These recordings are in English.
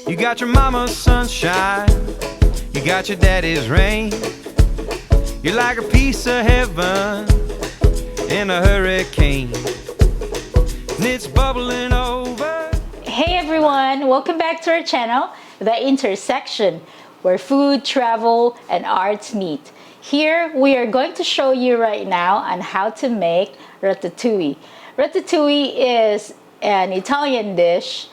You got your mama's sunshine, you got your daddy's rain. You're like a piece of heaven in a hurricane, and it's bubbling over. Hey everyone, welcome back to our channel, The Intersection, where food, travel, and arts meet. Here we are going to show you right now on how to make ratatouille. Ratatouille is an Italian dish.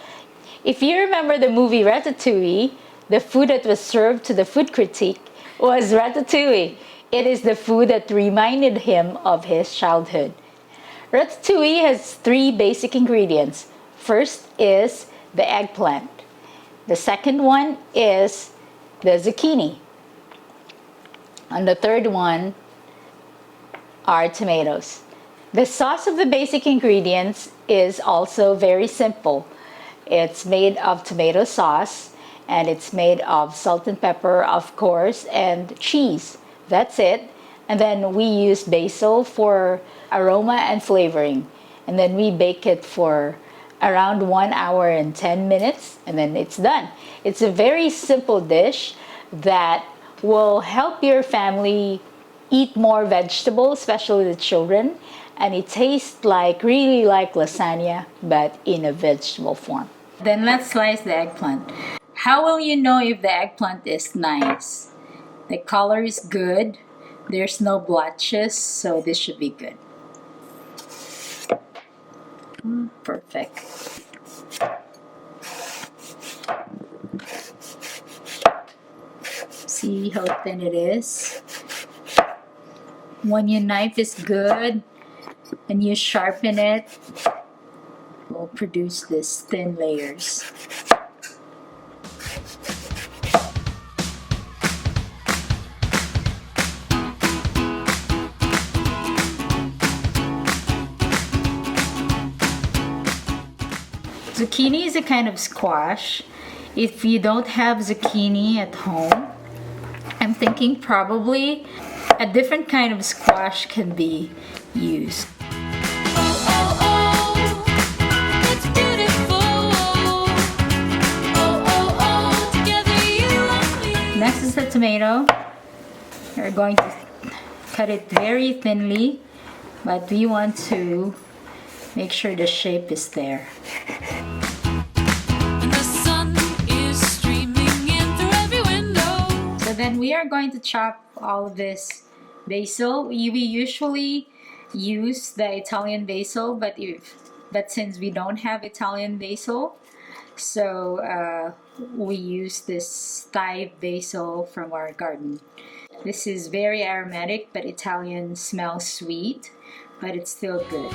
If you remember the movie Ratatouille, the food that was served to the food critic was ratatouille. It is the food that reminded him of his childhood. Ratatouille has three basic ingredients. First is the eggplant. The second one is the zucchini. And the third one are tomatoes. The sauce of the basic ingredients is also very simple. It's made of tomato sauce, and it's made of salt and pepper, of course, and cheese. That's it. And then we use basil for aroma and flavoring. And then we bake it for around 1 hour and 10 minutes, and then it's done. It's a very simple dish that will help your family eat more vegetables, especially the children. And it tastes really like lasagna, but in a vegetable form. Then let's slice the eggplant. How will you know if the eggplant is nice? The color is good. There's no blotches, so this should be good. Perfect. See how thin it is? When your knife is good and you sharpen it, it will produce these thin layers. Zucchini is a kind of squash. If you don't have zucchini at home, I'm thinking probably a different kind of squash can be used. Next is the tomato. We're going to cut it very thinly, but we want to make sure the shape is there. Then we are going to chop all of this basil. We usually use the Italian basil, but since we don't have Italian basil, so we use this Thai basil from our garden. This is very aromatic, but Italian smells sweet, but it's still good.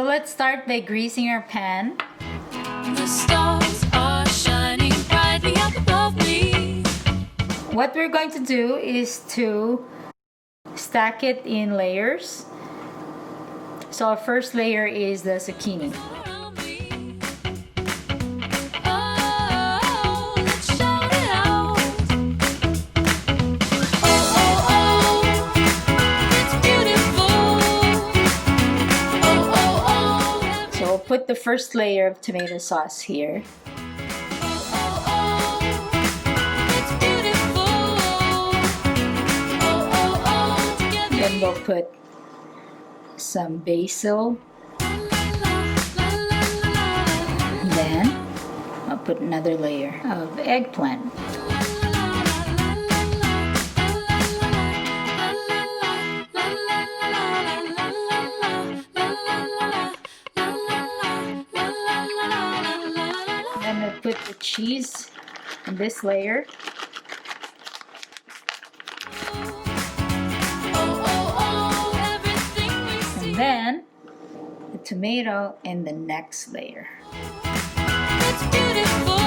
Let's start by greasing our pan. The stars are shining brightly up above me. What we're going to do is to stack it in layers. So our first layer is the zucchini. Put the first layer of tomato sauce here. Then we'll put some basil. Then I'll put another layer of eggplant. Put the cheese in this layer. And then the tomato in the next layer. It's beautiful.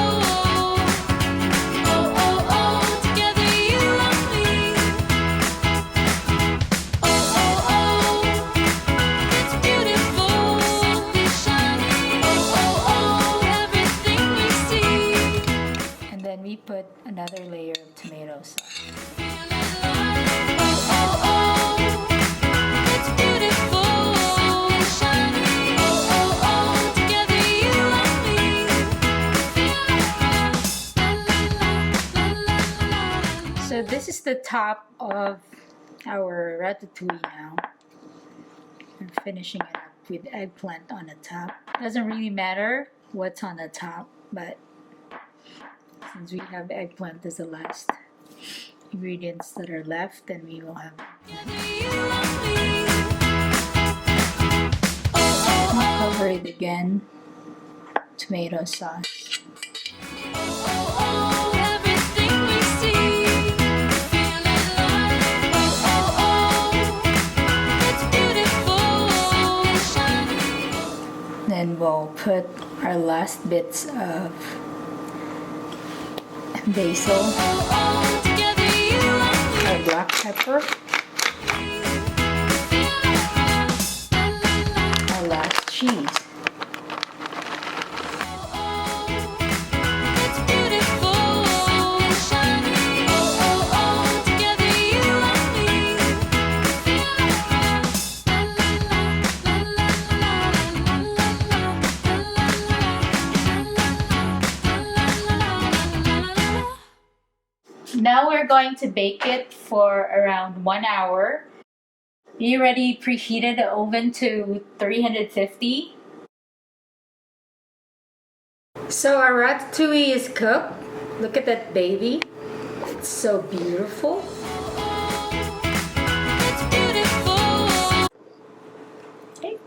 Together you and me. It's beautiful. Simply shining. Everything we see. And then we put another layer of tomato the top of our ratatouille now. I'm finishing it up with eggplant on the top. Doesn't really matter what's on the top, but since we have eggplant as the last ingredients that are left, then we will have I'll cover it again. Tomato sauce. Then we'll put our last bits of basil, our black pepper, our last cheese. Now we're going to bake it for around 1 hour. You already preheated the oven to 350. So our ratatouille is cooked. Look at that baby. It's so beautiful. Okay,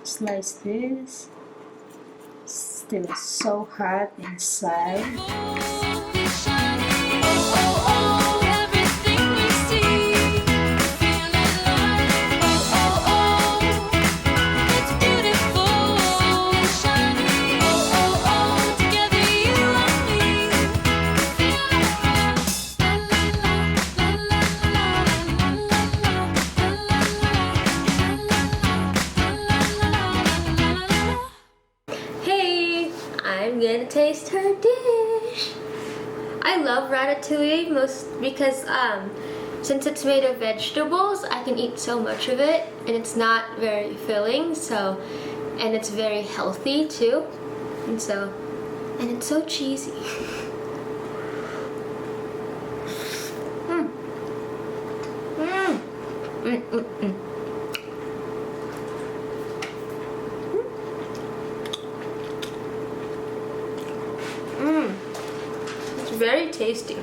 slice this. Still so hot inside. I'm gonna taste her dish. I love ratatouille most because since it's made of vegetables, I can eat so much of it, and it's not very filling. And it's very healthy too, and it's so cheesy. It's very tasty.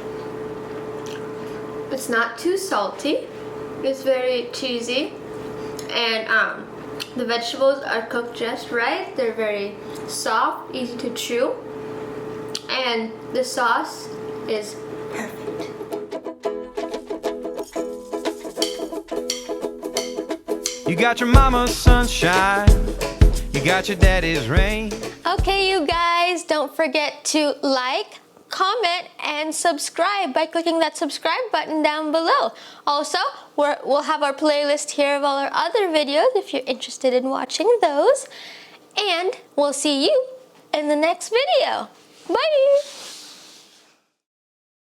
It's not too salty. It's very cheesy, and the vegetables are cooked just right. They're very soft, easy to chew, and the sauce is perfect. You got your mama's sunshine, you got your daddy's rain. Okay, you guys, don't forget to like, comment, and subscribe by clicking that subscribe button down below. Also, we'll have our playlist here of all our other videos if you're interested in watching those. And we'll see you in the next video. Bye!